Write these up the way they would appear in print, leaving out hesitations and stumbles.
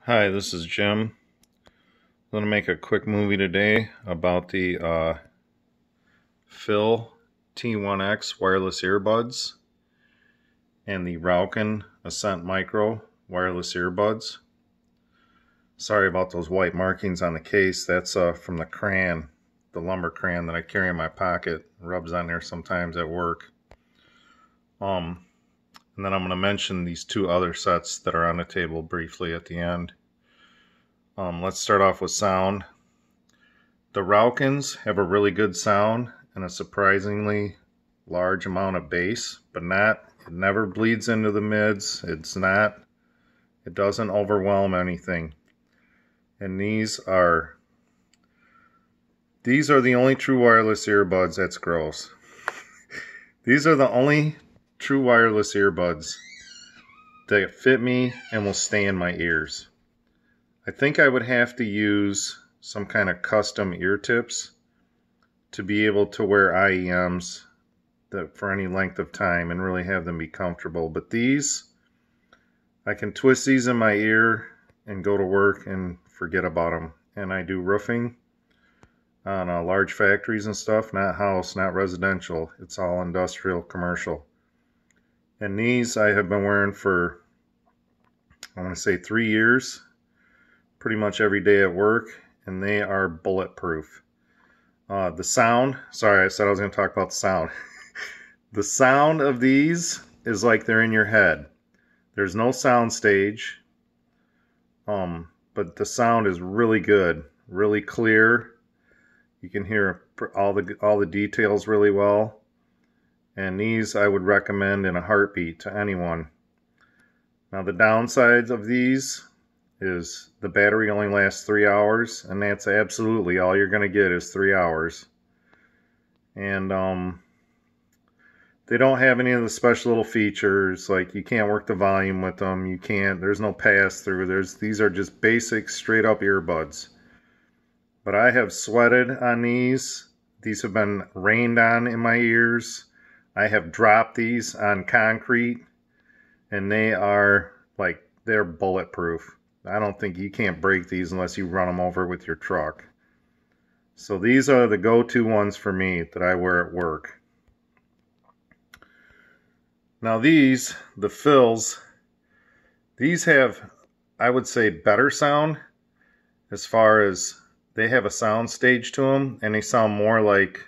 Hi, this is Jim. I'm going to make a quick movie today about the Fiil T1X wireless earbuds and the Rowkin Ascent Micro wireless earbuds. Sorry about those white markings on the case. That's from the crayon, the lumber crayon that I carry in my pocket. It rubs on there sometimes at work. And then I'm going to mention these two other sets that are on the table briefly at the end. Let's start off with sound. The Rowkins have a really good sound and a surprisingly large amount of bass, but it never bleeds into the mids. It doesn't overwhelm anything. And these are the only true wireless earbuds. That's gross. These are the only true wireless earbuds that fit me and will stay in my ears. I think I would have to use some kind of custom ear tips to be able to wear IEMs for any length of time and really have them be comfortable. But these, I can twist these in my ear and go to work and forget about them. And I do roofing on large factories and stuff, not house, not residential. It's all industrial, commercial. And these I have been wearing for, I want to say 3 years, pretty much every day at work, and they are bulletproof. The sound, sorry, I said I was going to talk about the sound. The sound of these is like they're in your head. There's no sound stage, but the sound is really good, really clear. You can hear all the details really well. And these I would recommend in a heartbeat to anyone. Now the downsides of these is the battery only lasts 3 hours, and that's absolutely all you're going to get is 3 hours. And they don't have any of the special little features, like you can't work the volume with them, there's no pass-through, these are just basic straight up earbuds. But I have sweated on these. These have been rained on in my ears. I have dropped these on concrete, and they're bulletproof. I don't think you can't break these unless you run them over with your truck. So these are the go-to ones for me that I wear at work. Now the Fiils, these have, I would say, better sound as far as they have a sound stage to them, and they sound more like,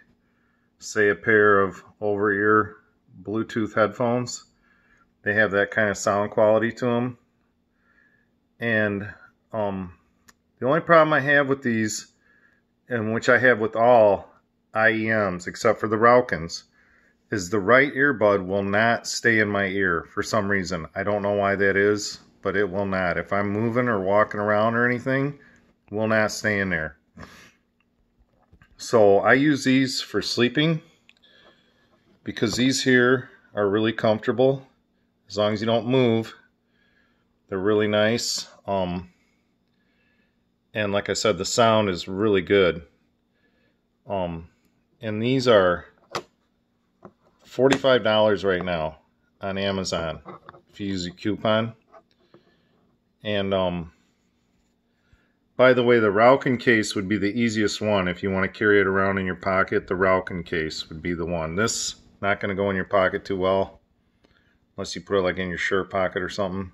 say, a pair of over-ear Bluetooth headphones. They have that kind of sound quality to them. And the only problem I have with these, and which I have with all IEMs except for the Rowkins, is the right earbud will not stay in my ear for some reason. I don't know why that is, but it will not. If I'm moving or walking around or anything, it will not stay in there. So I use these for sleeping because these here are really comfortable as long as you don't move. They're really nice. And like I said, the sound is really good. And these are $45 right now on Amazon if you use a coupon. And by the way, the Rowkin case would be the easiest one. If you want to carry it around in your pocket, the Rowkin case would be the one. This not going to go in your pocket too well unless you put it like in your shirt pocket or something.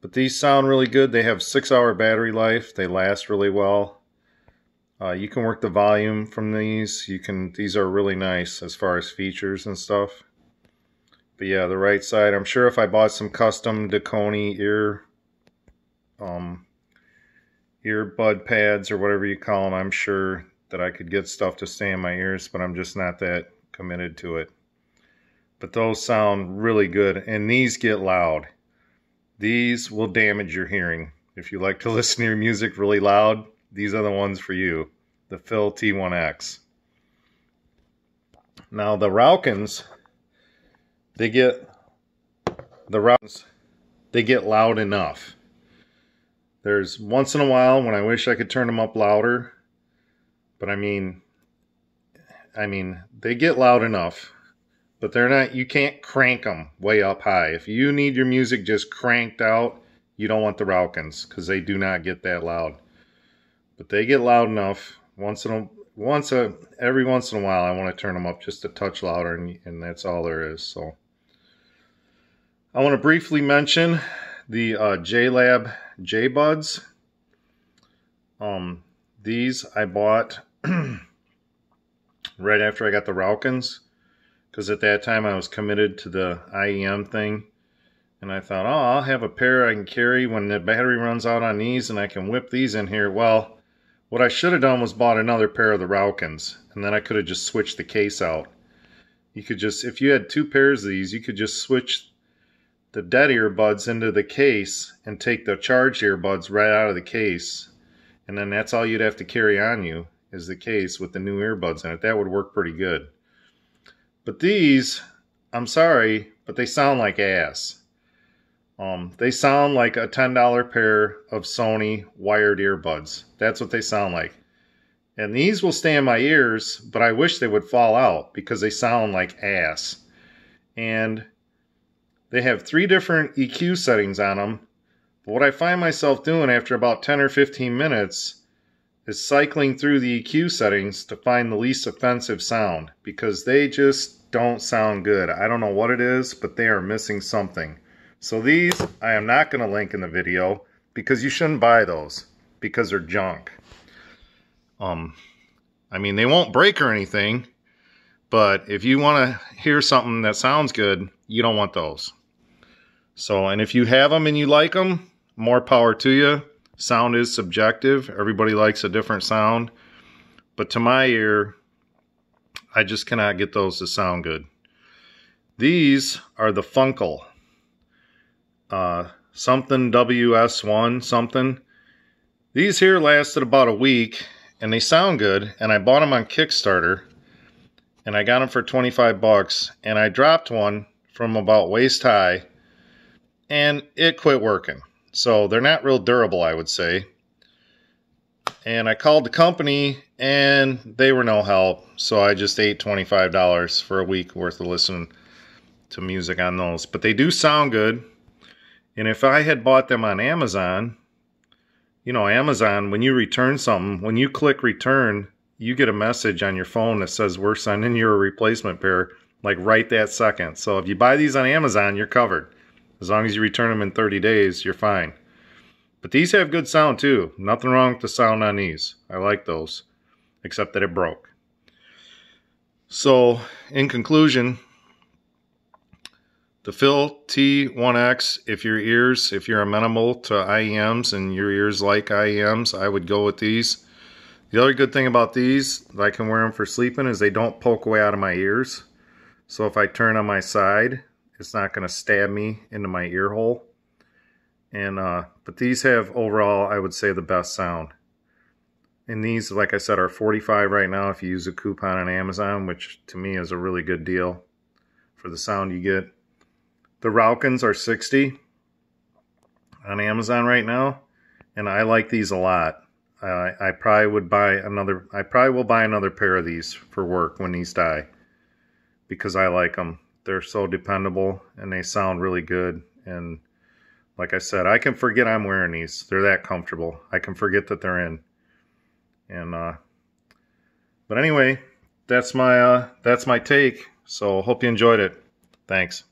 But these sound really good. They have 6-hour battery life. They last really well. You can work the volume from these. These are really nice as far as features and stuff. But yeah, the right side. I'm sure if I bought some custom Deconi earbud pads or whatever you call them, I'm sure that I could get stuff to stay in my ears, but I'm just not that committed to it. But those sound really good, and these get loud. These will damage your hearing. If you like to listen to your music really loud, these are the ones for you. The Fiil T1X. Now the Rowkins, they get loud enough. There's once in a while when I wish I could turn them up louder, but I mean they get loud enough. But they're not, you can't crank them way up high. If you need your music just cranked out, you don't want the Rowkins because they do not get that loud. But they get loud enough. Every once in a while, I want to turn them up just a touch louder, and that's all there is. So I want to briefly mention the JLab J-Buds. These I bought right after I got the Rowkins, because at that time I was committed to the IEM thing, and I thought, oh, I'll have a pair I can carry when the battery runs out on these, and I can whip these in here. Well, what I should have done was bought another pair of the Rowkins, and then I could have just switched the case out. You could just, if you had 2 pairs of these, you could just switch the dead earbuds into the case and take the charged earbuds right out of the case, and then that's all you'd have to carry on you is the case with the new earbuds in it. That would work pretty good. But these, I'm sorry, but they sound like ass. They sound like a $10 pair of Sony wired earbuds. That's what they sound like. And these will stay in my ears, but I wish they would fall out because they sound like ass. And they have 3 different EQ settings on them. But what I find myself doing after about 10 or 15 minutes is cycling through the EQ settings to find the least offensive sound, because they just don't sound good. I don't know what it is, but they are missing something. So these I am not going to link in the video, because you shouldn't buy those because they're junk. I mean, they won't break or anything, but if you want to hear something that sounds good, you don't want those. So, and if you have them and you like them, more power to you. Sound is subjective. Everybody likes a different sound. But to my ear, I just cannot get those to sound good. These are the Funkle. Something WS1 something. These here lasted about a week, and they sound good. And I bought them on Kickstarter, and I got them for 25 bucks. And I dropped one from about waist high, and it quit working. So they're not real durable, I would say. And I called the company, and they were no help. So I just ate $25 for a week worth of listening to music on those. But they do sound good. And if I had bought them on Amazon, you know, Amazon, when you return something, when you click return, you get a message on your phone that says, we're sending you a replacement pair, like right that second. So if you buy these on Amazon, you're covered. As long as you return them in 30 days, you're fine. But these have good sound too. Nothing wrong with the sound on these. I like those, except that it broke. So, in conclusion, the Fiil T1X, if you're amenable to IEMs and your ears like IEMs, I would go with these. The other good thing about these, that I can wear them for sleeping, is they don't poke away out of my ears. So if I turn on my side, it's not going to stab me into my ear hole. And but these have overall, I would say, the best sound. And these, like I said, are $45 right now if you use a coupon on Amazon, which to me is a really good deal for the sound you get. The Rowkins are $60 on Amazon right now, and I like these a lot. I probably will buy another pair of these for work when these die, because I like them. They're so dependable, and they sound really good. And like I said, I can forget I'm wearing these. They're that comfortable. I can forget that they're in. And but anyway, that's my take. So hope you enjoyed it. Thanks.